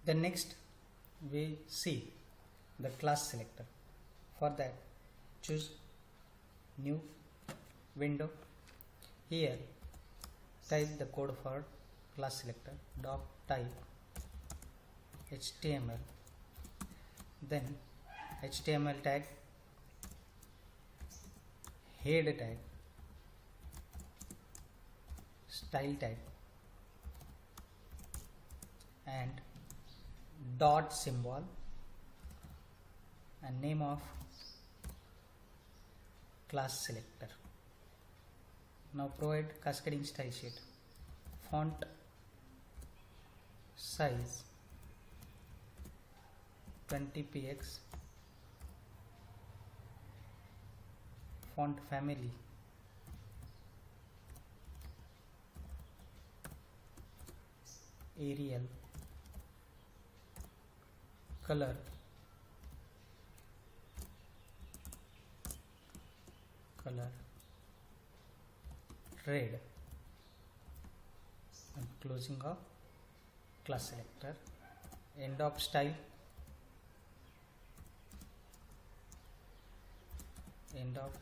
Then next we see the class selector. For that, choose new window. Here type the code for class selector. Doc type HTML, then HTML tag, head tag, style tag, and dot symbol, and name of class selector. Now provide cascading style sheet. Font size 20px, font family Arial, color red, and closing of class selector. End of style, end of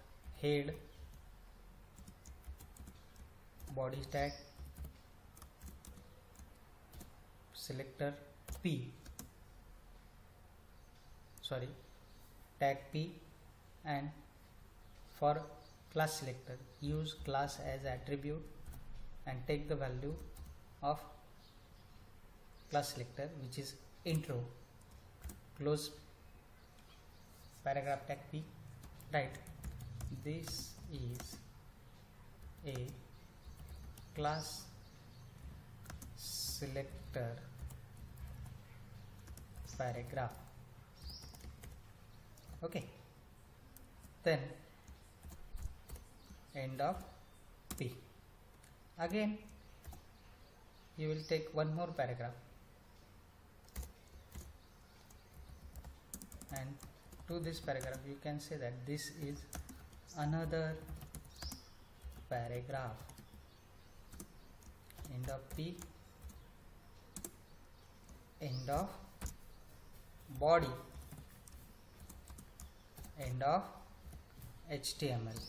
head, body tag, selector tag P, and for class selector use class as attribute and take the value of class selector, which is intro. Close paragraph tag P. Right, this is a class selector paragraph. Okay, then end of P. Again you will take one more paragraph and to this paragraph you can say that this is another paragraph. End of P, end of body, end of HTML.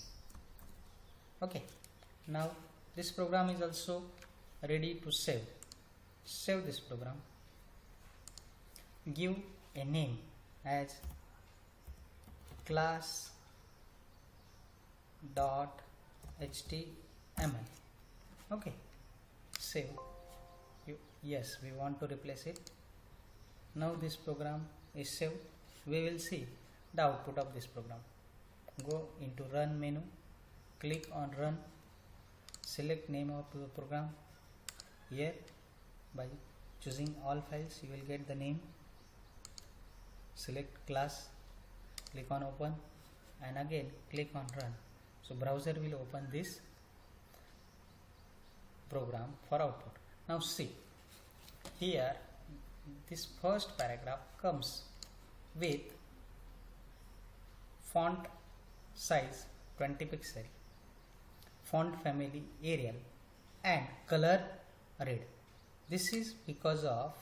Okay, now this program is also ready to save. Save this program. Give a name as class.html. Okay, save. Yes, we want to replace it. Now this program is saved. We will see the output of this program. Go into run menu, click on run, select name of the program. Here by choosing all files you will get the name. Select class, click on open, and again click on run. So browser will open this program for output. Now see, here this first paragraph comes with font size 20 pixel, font family Arial, and color red. This is because of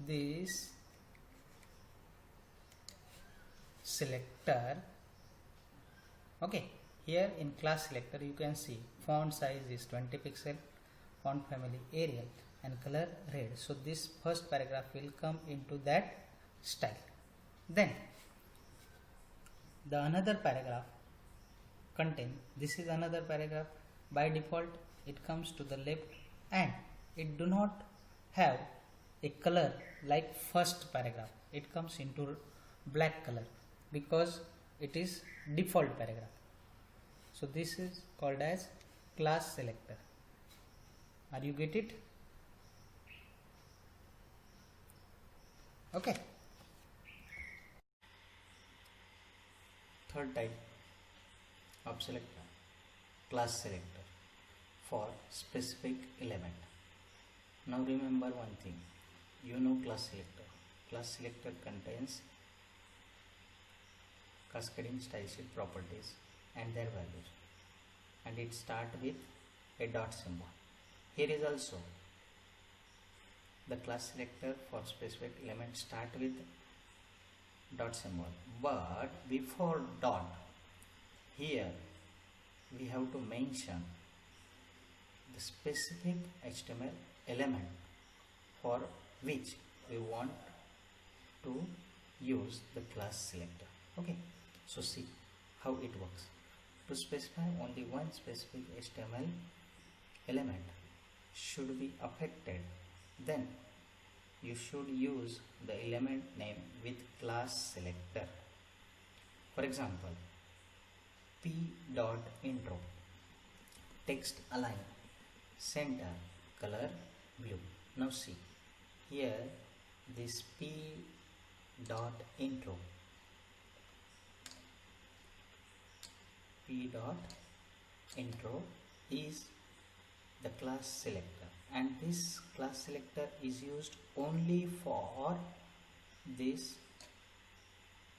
this selector. Okay, here in class selector you can see font size is 20 pixel, font family Arial, and color red. So this first paragraph will come into that style. Then the another paragraph contain, this is another paragraph. By default it comes to the left and it do not have a color like first paragraph. It comes into black color because it is default paragraph. So this is called as class selector. Are you get it? Okay. Third type of selector, class selector for specific element. Now remember one thing, you know class selector. Class selector contains cascading style sheet properties and their values, and it starts with a dot symbol. Here is also the class selector for specific element start with dot symbol, but before dot here we have to mention the specific HTML element for which we want to use the class selector. Okay, so see how it works. To specify only one specific HTML element should be affected, then you should use the element name with class selector. For example, p.intro, text align, center, color blue. Now see here, this p.intro is the class selector, and this class selector is used only for this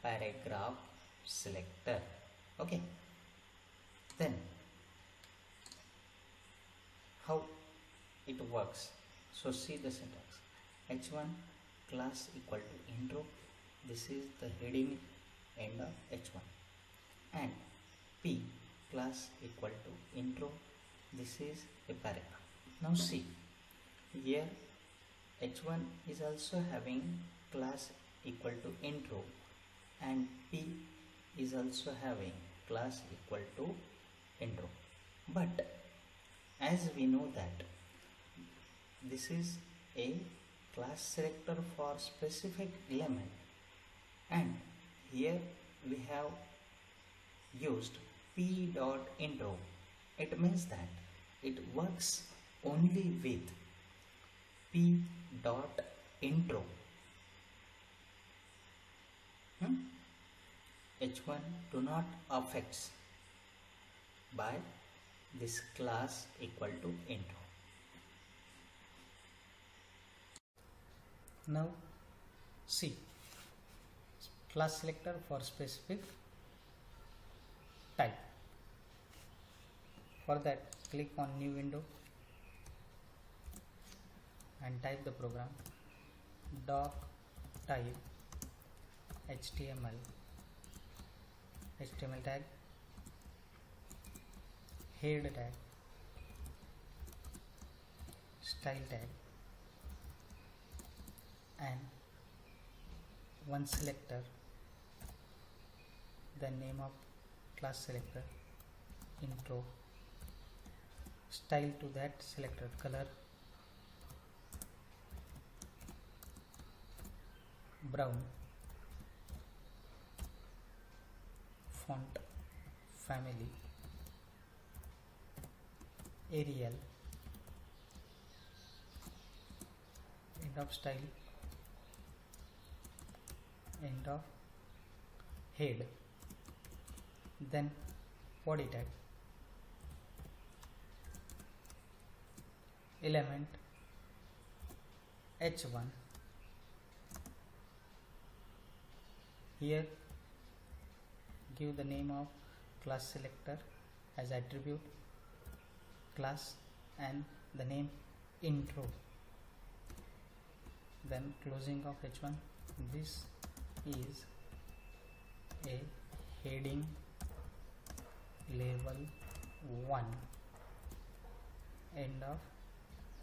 paragraph selector. Okay, then how it works? So see the syntax. H1 class equal to intro, this is the heading end of H1, and P class equal to intro, this is a paragraph. Now see here, H1 is also having class equal to intro, and P is also having class equal to intro, but as we know that this is a class selector for specific element, and here we have used p.intro, it means that it works only with p.intro. H1 do not affects by this class equal to intro. Now see, class selector for specific type. For that, click on new window and type the program doc type HTML tag, head tag, style tag, and one selector, the name of class selector, intro, style to that selector, color, brown, font family, Arial, end of style, end of head, then body tag, element H1, here give the name of class selector as attribute class and the name intro, then closing of H1, this is a heading level 1, end of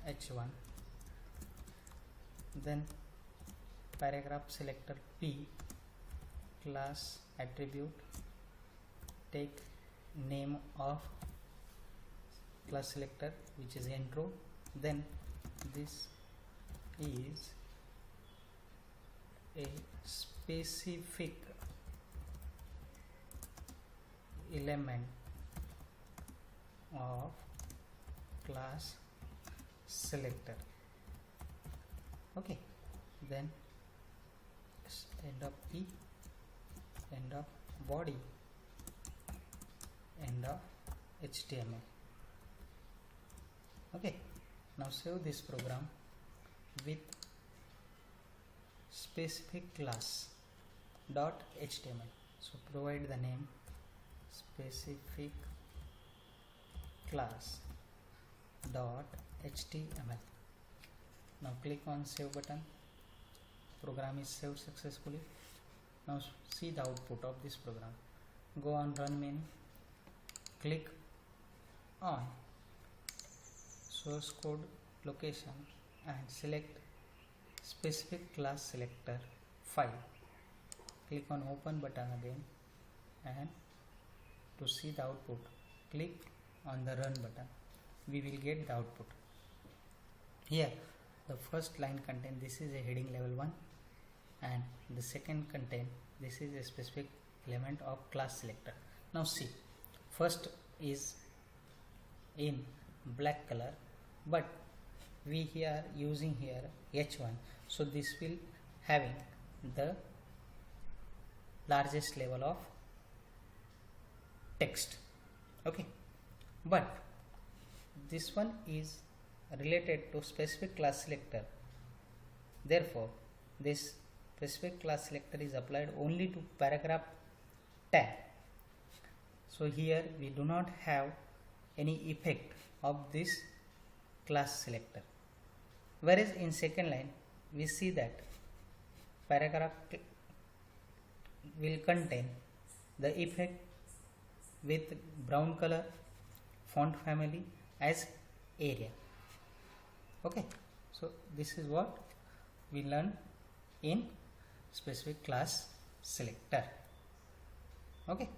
H1, then paragraph selector P, class attribute, take name of class selector which is intro, then this is a specific element of class selector. Okay, then end of P, end of body, end of HTML. Okay, now save this program with specific class dot HTML. So provide the name specific class dot HTML. Now click on save button. Program is saved successfully. Now see the output of this program. Go on run menu, click on source code location and select specific class selector file. Click on open button again, and to see the output click on the run button. We will get the output. Here the first line contain this is a heading level 1, and the second contain this is a specific element of class selector. Now see, first is in black color, but we here using here H1, so this will having the largest level of text. Okay, but this one is related to specific class selector, therefore this specific class selector is applied only to paragraph tag. So here we do not have any effect of this class selector, whereas in second line we see that paragraph will contain the effect with brown color font family as area. Okay, so this is what we learn in specific class selector. Okay.